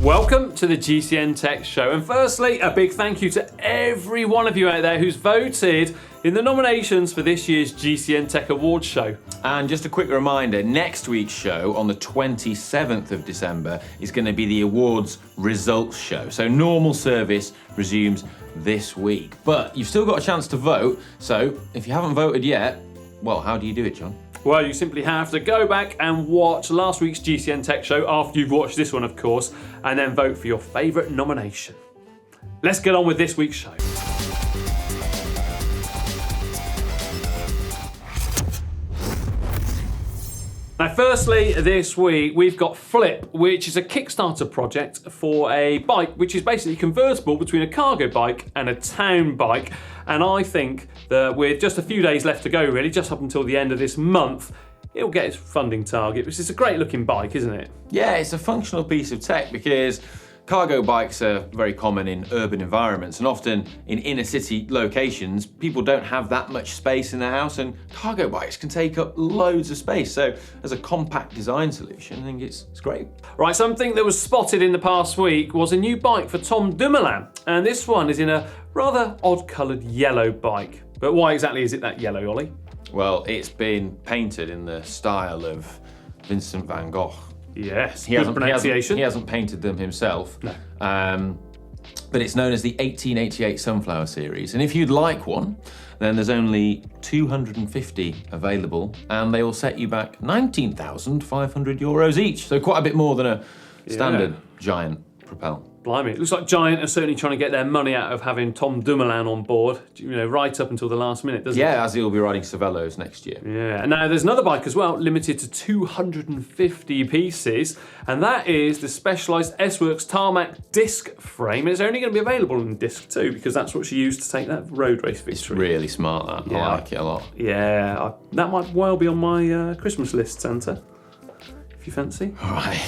Welcome to the GCN Tech Show, and firstly, a big thank you to every one of you out there who's voted in the nominations for this year's GCN Tech Awards show. And just a quick reminder, next week's show on the 27th of December is going to be the awards results show. So normal service resumes this week, but you've still got a chance to vote. So if you haven't voted yet, well, how do you do it, John? Well, you simply have to go back and watch last week's GCN Tech Show after you've watched this one, of course, and then vote for your favourite nomination. Let's get on with this week's show. Now, firstly, this week we've got Flip, which is a Kickstarter project for a bike which is basically convertible between a cargo bike and a town bike. And I think that with just a few days left to go, really, just up until the end of this month, it'll get its funding target, which is a great looking bike, isn't it? Yeah, it's a functional piece of tech because cargo bikes are very common in urban environments, and often in inner city locations, people don't have that much space in their house, and cargo bikes can take up loads of space. So as a compact design solution, I think it's great. Right, something that was spotted in the past week was a new bike for Tom Dumoulin, and this one is in a rather odd coloured yellow bike. But why exactly is it that yellow, Ollie? Well, it's been painted in the style of Vincent van Gogh. Yes, He hasn't painted them himself. No. But it's known as the 1888 Sunflower Series. And if you'd like one, then there's only 250 available, and they will set you back €19,500 each. So quite a bit more than a standard Giant Propel. Blimey, it looks like Giant are certainly trying to get their money out of having Tom Dumoulin on board, right up until the last minute, doesn't it? Yeah, as he'll be riding Cervelos next year. Yeah, and now there's another bike as well, limited to 250 pieces, and that is the Specialized S-Works Tarmac disc frame. And it's only going to be available in disc too, because that's what she used to take that road race victory. It's really smart, that. Yeah. I like it a lot. Yeah, that might well be on my Christmas list, Santa, if you fancy. All right.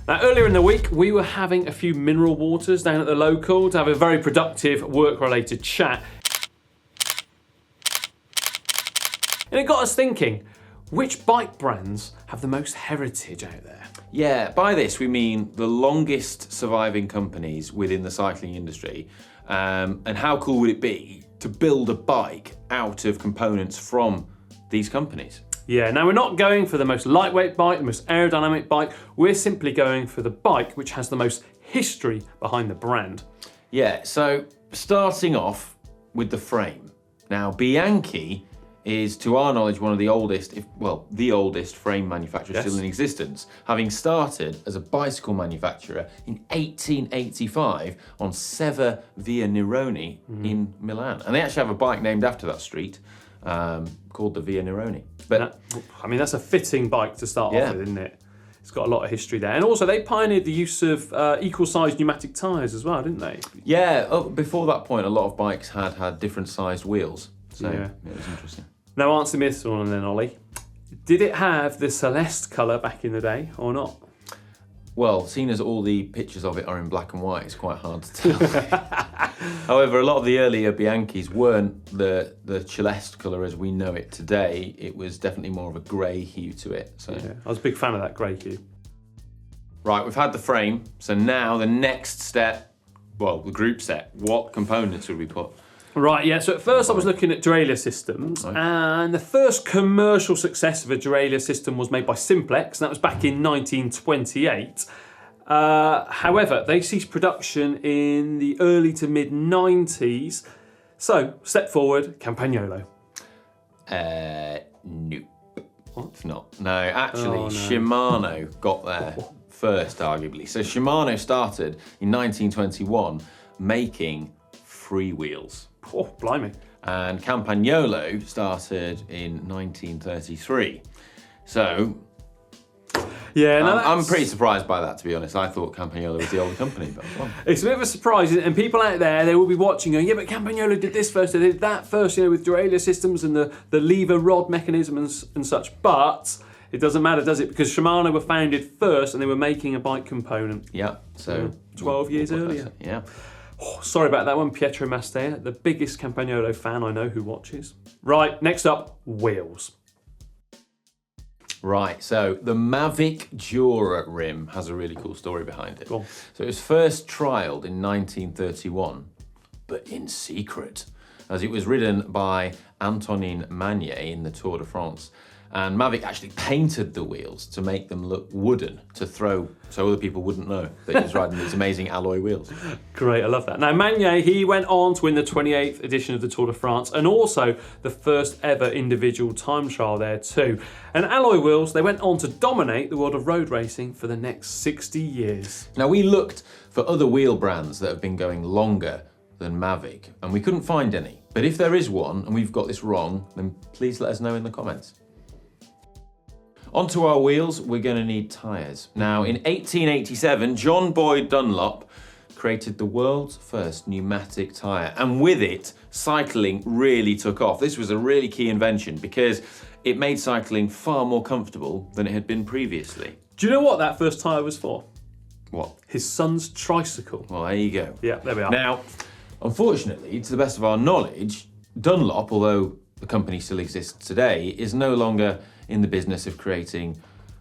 Now, earlier in the week, we were having a few mineral waters down at the local to have a very productive work-related chat. And it got us thinking, which bike brands have the most heritage out there? Yeah, by this we mean the longest surviving companies within the cycling industry. And how cool would it be to build a bike out of components from these companies? Yeah, now we're not going for the most lightweight bike, the most aerodynamic bike. We're simply going for the bike which has the most history behind the brand. Yeah, so starting off with the frame. Now, Bianchi is, to our knowledge, one of the oldest, the oldest frame manufacturer still in existence, having started as a bicycle manufacturer in 1885 on Seva Via Neroni in Milan. And they actually have a bike named after that street called the Via Neroni. But that's a fitting bike to start off with, isn't it? It's got a lot of history there. And also, they pioneered the use of equal-sized pneumatic tyres as well, didn't they? Yeah, before that point, a lot of bikes had different sized wheels. So it was interesting. Now, answer me this one then, Ollie. Did it have the Celeste colour back in the day or not? Well, seeing as all the pictures of it are in black and white, it's quite hard to tell. However, a lot of the earlier Bianchis weren't the Celeste colour as we know it today. It was definitely more of a grey hue to it. So yeah, I was a big fan of that grey hue. Right, we've had the frame. So now the next step, the group set. What components would we put? Right, yeah, so at first I was looking at derailleur systems, and the first commercial success of a derailleur system was made by Simplex, and that was back in 1928. However, they ceased production in the early to mid-90s. So, step forward, Campagnolo. Nope. What? It's not. No, actually, Shimano got there first, arguably. So Shimano started in 1921 making freewheels. Oh, blimey. And Campagnolo started in 1933. So, yeah, I'm pretty surprised by that, to be honest. I thought Campagnolo was the older company, but it's a bit of a surprise, and people out there, they will be watching going, yeah, but Campagnolo did this first, they did that first, with derailleur systems and the lever rod mechanism and such. But it doesn't matter, does it? Because Shimano were founded first, and they were making a bike component. Yeah, so 12 years earlier. Yeah. Oh, sorry about that one, Pietro Mastea, the biggest Campagnolo fan I know who watches. Right, next up, wheels. Right, so the Mavic Jura rim has a really cool story behind it. Cool. So it was first trialled in 1931, but in secret, as it was ridden by Antonin Magnier in the Tour de France. And Mavic actually painted the wheels to make them look wooden, to throw, so other people wouldn't know that he was riding these amazing alloy wheels. Great, I love that. Now, Magnier, he went on to win the 28th edition of the Tour de France and also the first ever individual time trial there too. And alloy wheels, they went on to dominate the world of road racing for the next 60 years. Now, we looked for other wheel brands that have been going longer than Mavic, and we couldn't find any. But if there is one, and we've got this wrong, then please let us know in the comments. Onto our wheels, we're going to need tyres. Now, in 1887, John Boyd Dunlop created the world's first pneumatic tyre, and with it, cycling really took off. This was a really key invention because it made cycling far more comfortable than it had been previously. Do you know what that first tyre was for? What? His son's tricycle. Well, there you go. Yeah, there we are. Now, unfortunately, to the best of our knowledge, Dunlop, although the company still exists today, is no longer in the business of creating,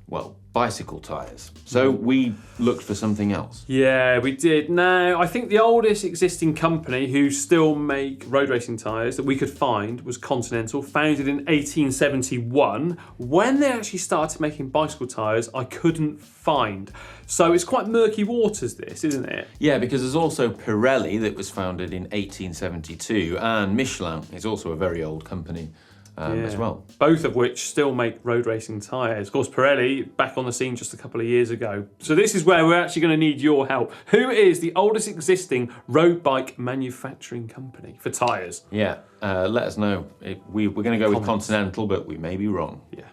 well, bicycle tyres. So we looked for something else. Yeah, we did. Now, I think the oldest existing company who still make road racing tyres that we could find was Continental, founded in 1871. When they actually started making bicycle tyres, I couldn't find. So it's quite murky waters, this, isn't it? Yeah, because there's also Pirelli that was founded in 1872, and Michelin is also a very old company as well. Both of which still make road racing tyres. Of course, Pirelli back on the scene just a couple of years ago. So this is where we're actually going to need your help. Who is the oldest existing road bike manufacturing company for tyres? Yeah, let us know. We're going to go with Continental, but we may be wrong. Yeah.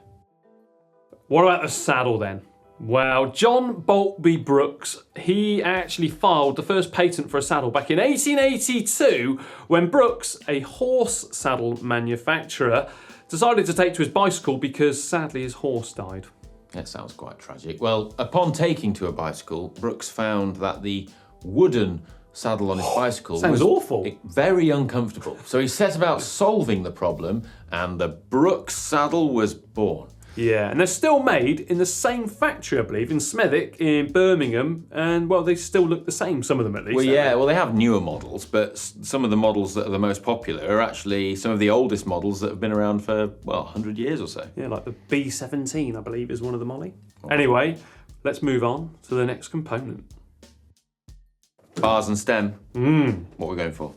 What about the saddle then? Well, John Boltby Brooks, he actually filed the first patent for a saddle back in 1882 when Brooks, a horse saddle manufacturer, decided to take to his bicycle because sadly his horse died. That sounds quite tragic. Well, upon taking to a bicycle, Brooks found that the wooden saddle on his bicycle was awful. Very uncomfortable. So he set about solving the problem, and the Brooks saddle was born. Yeah, and they're still made in the same factory, I believe, in Smethwick in Birmingham, and well, they still look the same, some of them at least. Well, yeah, well, they have newer models, but some of the models that are the most popular are actually some of the oldest models that have been around for, well, 100 years or so. Yeah, like the B17, I believe, is one of them, Ollie. Anyway, let's move on to the next component. Bars and stem. What are we going for?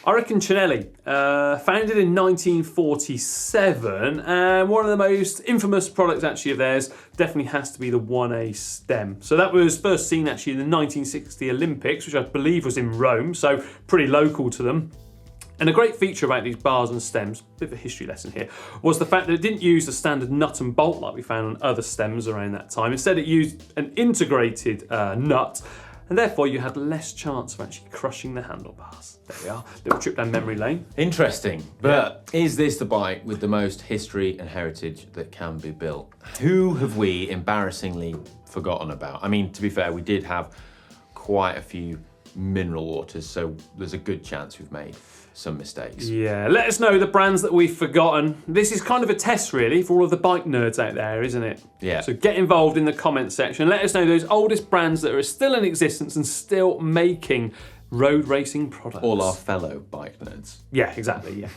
I reckon Cinelli, founded in 1947, and one of the most infamous products actually of theirs definitely has to be the 1A stem. So that was first seen actually in the 1960 Olympics, which I believe was in Rome, so pretty local to them. And a great feature about these bars and stems, bit of a history lesson here, was the fact that it didn't use the standard nut and bolt like we found on other stems around that time. Instead, it used an integrated nut, and therefore you had less chance of actually crushing the handlebars. There we are, little trip down memory lane. Interesting, but is this the bike with the most history and heritage that can be built? Who have we embarrassingly forgotten about? I mean, to be fair, we did have quite a few mineral waters, so there's a good chance we've made some mistakes. Yeah, let us know the brands that we've forgotten. This is kind of a test really for all of the bike nerds out there, isn't it? Yeah. So get involved in the comments section. Let us know those oldest brands that are still in existence and still making road racing products. All our fellow bike nerds. Yeah, exactly, yeah.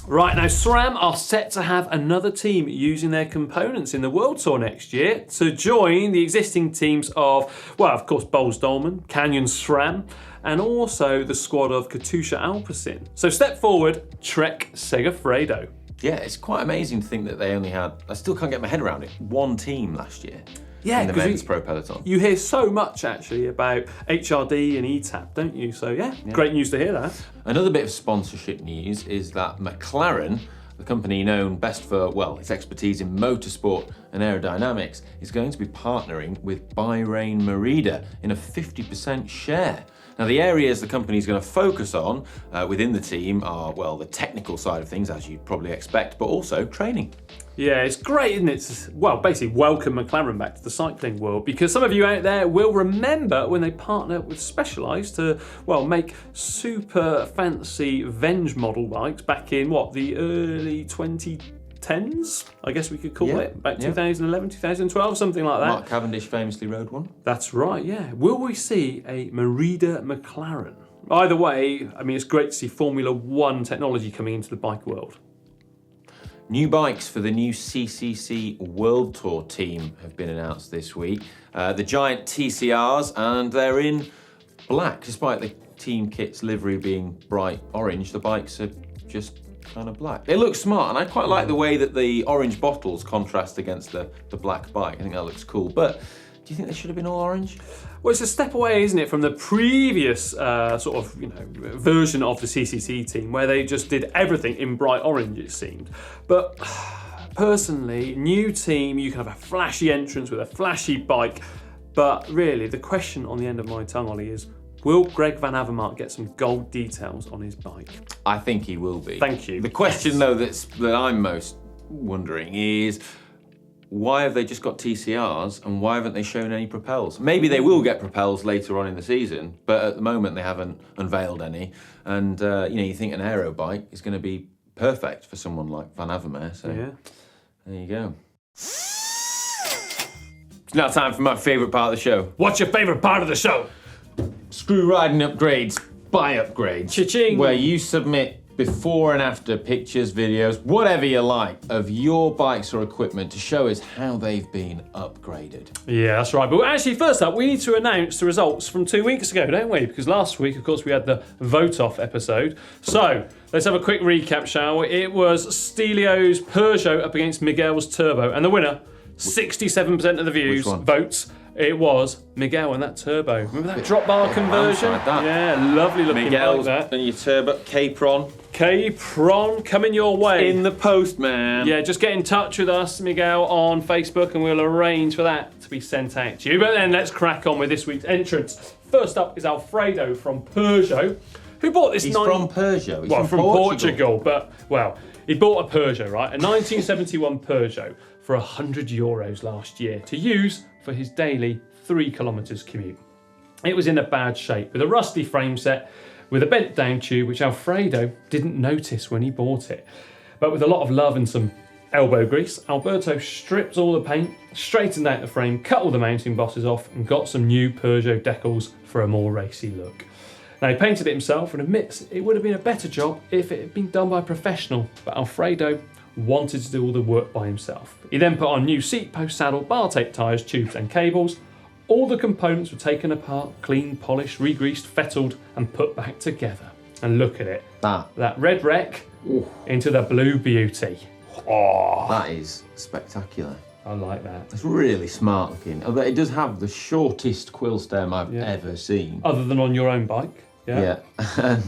Right, now SRAM are set to have another team using their components in the World Tour next year to join the existing teams of, well, of course, Boels Dolman, Canyon SRAM, and also the squad of Katusha Alpecin. So step forward, Trek Segafredo. Yeah, it's quite amazing to think that they only had, I still can't get my head around it, one team last year. Yeah, in the men's pro peloton. You hear so much actually about HRD and ETAP, don't you? So yeah, great news to hear that. Another bit of sponsorship news is that McLaren, the company known best for, well, its expertise in motorsport and aerodynamics, is going to be partnering with Bahrain Merida in a 50% share. Now, the areas the company is going to focus on within the team are, well, the technical side of things, as you'd probably expect, but also training. Yeah, it's great, isn't it? Well, basically, welcome McLaren back to the cycling world, because some of you out there will remember when they partnered with Specialized to, well, make super fancy Venge model bikes back in, the early 2010s, I guess we could call it, back 2011, 2012, something like that. Mark Cavendish famously rode one. That's right, yeah. Will we see a Merida McLaren? Either way, I mean, it's great to see Formula One technology coming into the bike world. New bikes for the new CCC World Tour team have been announced this week. The giant TCRs, and they're in black. Despite the team kit's livery being bright orange, the bikes are just kind of black. They look smart, and I quite like the way that the orange bottles contrast against the black bike. I think that looks cool. But do you think they should have been all orange? Well, it's a step away, isn't it, from the previous version of the CCC team, where they just did everything in bright orange, it seemed. But personally, new team, you can have a flashy entrance with a flashy bike. But really, the question on the end of my tongue, Ollie, is, will Greg Van Avermaet get some gold details on his bike? I think he will be. Thank you. The question, though, that I'm most wondering is, why have they just got TCRs and why haven't they shown any propels? Maybe they will get propels later on in the season, but at the moment they haven't unveiled any. And you think an aero bike is going to be perfect for someone like Van Avermaet. So there you go. It's now time for my favourite part of the show. What's your favourite part of the show? Screw riding upgrades, buy upgrades. Cha-ching. Where you submit before and after pictures, videos, whatever you like, of your bikes or equipment to show us how they've been upgraded. Yeah, that's right. But actually, first up, we need to announce the results from 2 weeks ago, don't we? Because last week, of course, we had the vote-off episode. So, let's have a quick recap, shall we? It was Stelio's Peugeot up against Miguel's Turbo. And the winner, 67% of the votes. It was Miguel and that turbo. Remember that drop bar conversion? That. Yeah, lovely looking Miguel's like that. And your turbo, Capron. Capron coming your way. In the post, man. Yeah, just get in touch with us, Miguel, on Facebook, and we'll arrange for that to be sent out to you. But then let's crack on with this week's entrance. First up is Alfredo from Peugeot, who bought this... He's from Peugeot. He's from Portugal. But, he bought a Peugeot, right? A 1971 Peugeot for €100 last year to use for his daily 3 kilometres commute. It was in a bad shape, with a rusty frame set, with a bent down tube, which Alfredo didn't notice when he bought it. But with a lot of love and some elbow grease, Alberto stripped all the paint, straightened out the frame, cut all the mounting bosses off, and got some new Peugeot decals for a more racy look. Now, he painted it himself and admits it would have been a better job if it had been done by a professional, but Alfredo wanted to do all the work by himself. He then put on new seat post, saddle, bar tape tyres, tubes and cables. All the components were taken apart, cleaned, polished, re-greased, fettled and put back together. And look at it. That red wreck into the blue beauty. Oh, that is spectacular. I like that. It's really smart looking. Although it does have the shortest quill stem I've ever seen. Other than on your own bike. Yeah. And,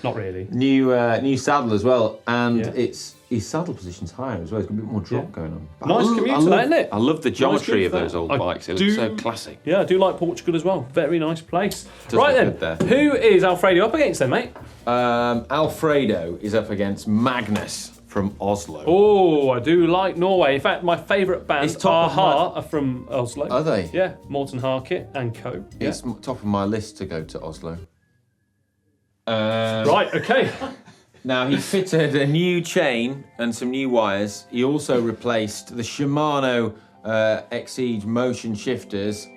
not really. New saddle as well, and his saddle position's higher as well. It's got a bit more drop going on. But nice commute to that, isn't it? I love the geometry of those old bikes. It looks so classic. Yeah, I do like Portugal as well. Very nice place. Does right look then, good there. Who is Alfredo up against then, mate? Alfredo is up against Magnus from Oslo. Oh, I do like Norway. In fact, my favourite band, are from Oslo. Are they? Yeah, Morten Harket and co. It's top of my list to go to Oslo. Right, okay. Now, he fitted a new chain and some new wires. He also replaced the Shimano X-Age motion shifters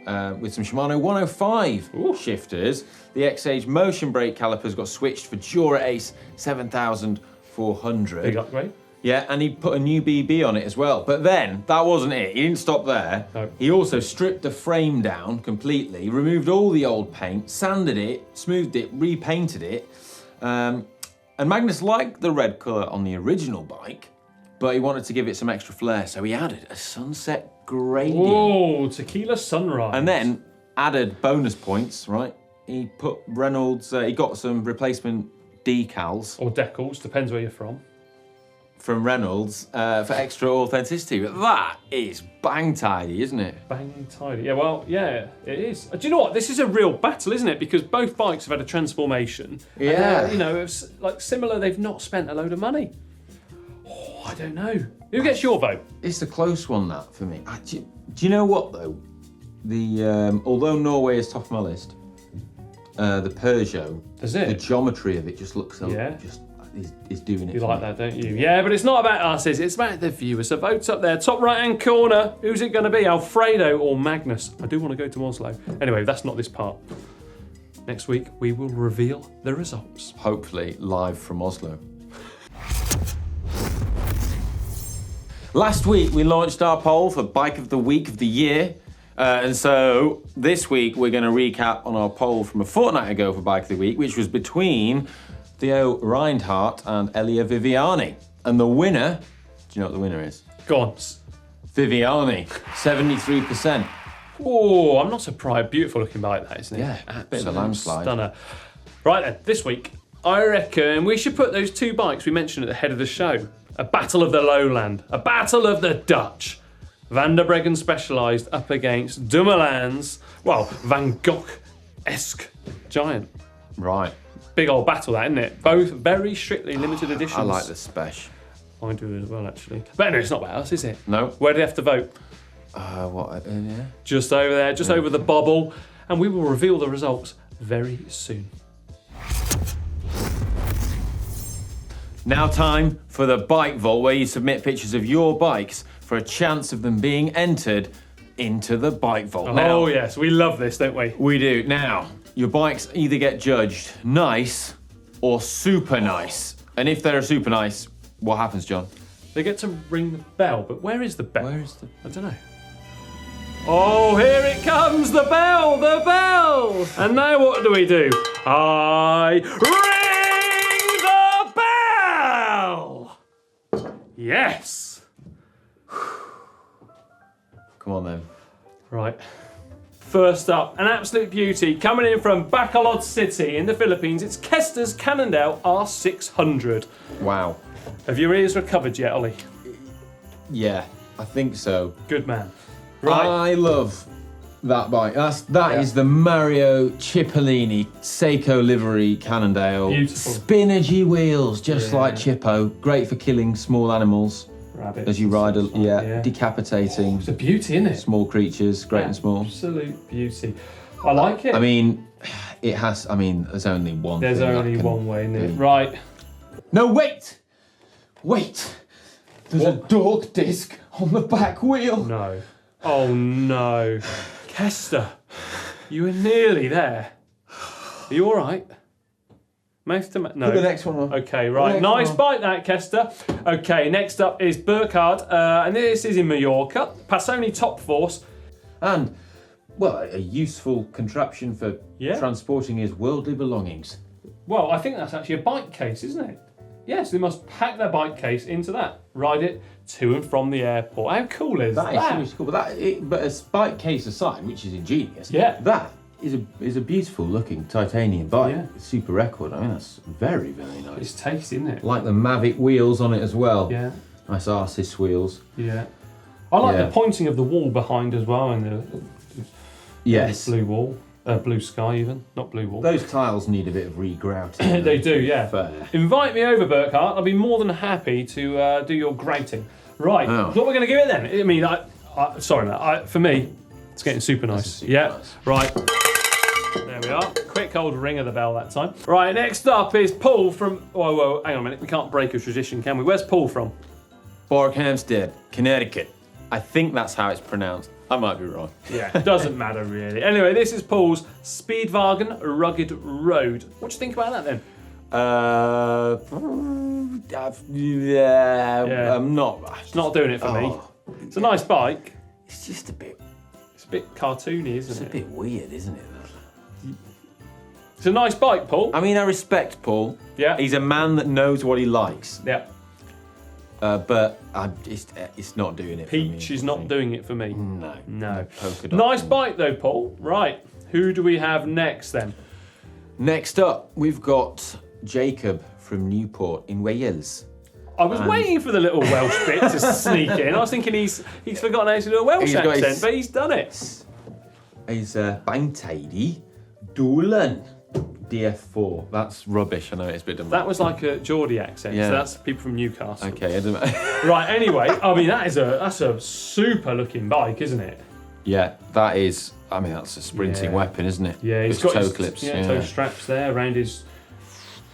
with some Shimano 105 shifters. The X-Age motion brake calipers got switched for Dura Ace 7400. Big upgrade. Yeah, and he put a new BB on it as well. But then, that wasn't it. He didn't stop there. No. He also stripped the frame down completely, removed all the old paint, sanded it, smoothed it, repainted it. And Magnus liked the red colour on the original bike, but he wanted to give it some extra flair, so he added a sunset gradient. Oh, tequila sunrise. And then added bonus points, right? He put Reynolds, he got some replacement decals. Or decals, depends where you're from. from Reynolds for extra authenticity. But that is bang tidy, isn't it? Bang tidy. Yeah, well, yeah, it is. Do you know what? This is a real battle, isn't it? Because both bikes have had a transformation. Yeah. And, you know, it's like similar, they've not spent a load of money. Oh, I don't know. Who gets your vote? It's a close one, that, for me. Do you know what, though? Although Norway is top of my list, the Peugeot, the geometry of it just looks is doing it. You like that, don't you? Yeah, but it's not about us, is it? It's about the viewers. So votes up there, top right-hand corner. Who's it going to be, Alfredo or Magnus? I do want to go to Oslo. Anyway, that's not this part. Next week, we will reveal the results. Hopefully live from Oslo. Last week, we launched our poll for Bike of the Week of the Year. And so this week, we're going to recap on our poll from a fortnight ago for Bike of the Week, which was between Theo Reinhardt and Elia Viviani. And the winner, do you know what the winner is? Go on. Viviani, 73%. Oh, I'm not surprised. Beautiful looking bike, that, isn't it? Yeah, a bit of a landslide. Stunner. Right then, this week, I reckon we should put those two bikes we mentioned at the head of the show. A battle of the lowland, a battle of the Dutch. Van der Breggen Specialized up against Dumoulin's, well, Van Gogh-esque giant. Right. Big old battle, that, isn't it? Both very strictly limited editions. I like the Spec. I do as well, actually. But anyway, it's not about us, is it? No. Where do they have to vote? Yeah. Just over there, just over the bobble. And we will reveal the results very soon. Now time for the Bike Vault, where you submit pictures of your bikes for a chance of them being entered into the Bike Vault. Oh yes, we love this, don't we? We do. Now, your bikes either get judged nice or super nice. And if they're super nice, what happens, John? They get to ring the bell, but where is the bell? Where is the... I don't know. Oh, here it comes, the bell, the bell! And now what do we do? I ring the bell! Yes! Come on then. Right. First up, an absolute beauty coming in from Bacolod City in the Philippines. It's Kester's Cannondale R600. Wow. Have your ears recovered yet, Ollie? Yeah, I think so. Good man. Right. I love that bike. That is the Mario Cipollini Seiko livery Cannondale. Beautiful. Spinnergy wheels, just like Chippo. Great for killing small animals. Rabbits. As you ride, decapitating. It's a beauty, isn't it? Small creatures, great and small. Absolute beauty. I like it. I mean, there's only one. There's only one way, isn't it? Right. No, wait! Wait! There's a dork disc on the back wheel. No. Oh no. Kester, you were nearly there. Are you all right? Mouth to mouth? No. Put the next one on. Okay, right. Nice bite that, Kester. Okay, next up is Burkhardt, and this is in Mallorca. Passoni Top Force. And, well, a useful contraption for transporting his worldly belongings. Well, I think that's actually a bike case, isn't it? Yes, they must pack their bike case into that, ride it to and from the airport. How cool is that? That is cool. But a bike case aside, which is ingenious, that is a beautiful looking titanium bike. Yeah. Super record. I mean, that's very, very nice. It's tasty, isn't it? Like the Mavic wheels on it as well. Yeah. Nice Arcis wheels. Yeah. I like the pointing of the wall behind as well, and the blue wall. Blue sky even, not blue wall. Those tiles need a bit of regrouting. They do, yeah. Fair. Invite me over, Burkhardt. I'll be more than happy to do your grouting. Right, what we're going to give it then? I mean, sorry, Matt. For me, it's getting super nice. Nice. Right. There we are. Quick old ring of the bell that time. Right, next up is Paul from... Whoa, hang on a minute. We can't break a tradition, can we? Where's Paul from? Barkhamsted, Connecticut. I think that's how it's pronounced. I might be wrong. Yeah, doesn't matter really. Anyway, this is Paul's Speedwagon Rugged Road. What do you think about that then? I'm not. It's not doing it for me. It's a nice bike. It's just a bit. It's a bit cartoony, isn't it? It's a bit weird, isn't it? It's a nice bike, Paul. I mean, I respect Paul. Yeah. He's a man that knows what he likes. Yeah. But it's not doing it Peach for me. is not doing it for me. No. Polka dot. Nice bike though, Paul. Right. Who do we have next then? Next up, we've got Jacob from Newport in Wales. I was waiting for the little Welsh bit to sneak in. I was thinking he's forgotten how to do a Welsh accent, but he's done it. He's Bangtady Doolan DF4. That's rubbish. I know it's a bit dumb. That was like a Geordie accent. Yeah. So that's people from Newcastle. Okay. Right. Anyway, I mean that's a super looking bike, isn't it? Yeah, that is. I mean, that's a sprinting weapon, isn't it? Yeah, he's With got toe his clips. toe straps there around his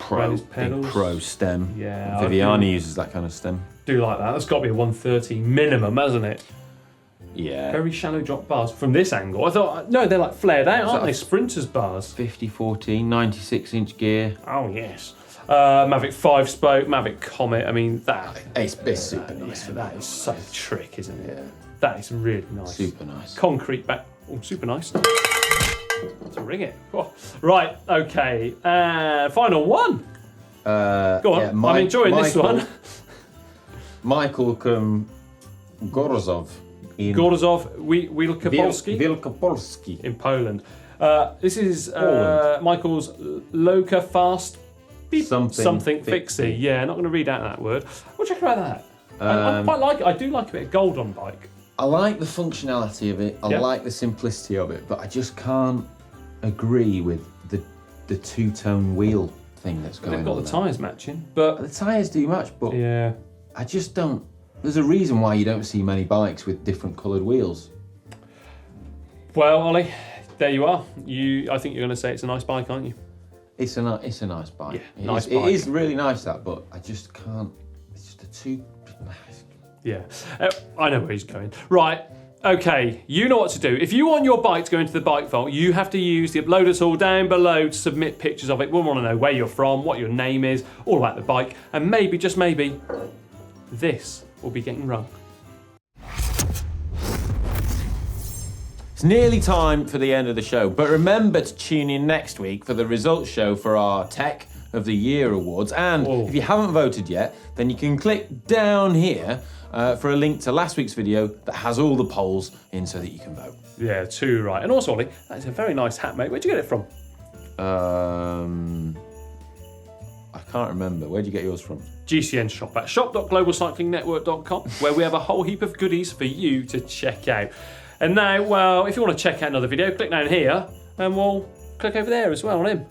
Big pedals. pro stem. Yeah, Viviani uses that kind of stem. Do like that. That's got to be a 130 minimum, hasn't it? Yeah. Very shallow drop bars from this angle. I thought, no, they're like flared out, aren't they? Sprinters bars. 50-14, 96-inch gear. Oh yes. Mavic 5-spoke, Mavic Comet. I mean that. It's super nice. That is so trick, isn't it? Yeah. That is really nice. Super nice. Concrete back. Oh, super nice. To ring it. Oh. Right. Okay. Final one. Go on. Yeah, I'm enjoying this one. Michael Gorzov. Gorzov Wielkopolski in Poland. This is Michael's Loka Fast beep, something fixie. Yeah, not going to read out that word. What do you think about that? I quite like it. I do like a bit of gold on bike. I like the functionality of it. I like the simplicity of it, but I just can't agree with the two-tone wheel thing that's going on. They've got the tyres matching, but the tyres do match. But yeah, I just don't. There's a reason why you don't see many bikes with different coloured wheels. Well, Ollie, there you are. I think you're going to say it's a nice bike, aren't you? It's a nice bike. Yeah, nice bike. It is really nice that, but I just can't. It's just a too. Yeah, I know where he's going. Right, okay, you know what to do. If you want your bike to go into the bike vault, you have to use the uploader tool down below to submit pictures of it. We'll want to know where you're from, what your name is, all about the bike, and maybe, just maybe, this will be getting rung. It's nearly time for the end of the show, but remember to tune in next week for the results show for our Tech of the Year awards. And if you haven't voted yet, then you can click down here for a link to last week's video that has all the polls in so that you can vote. Yeah, too right. And also, Ollie, that is a very nice hat, mate. Where'd you get it from? I can't remember. Where'd you get yours from? GCN shop at shop.globalcyclingnetwork.com, where we have a whole heap of goodies for you to check out. And now, well, if you want to check out another video, click down here and we'll click over there as well on him.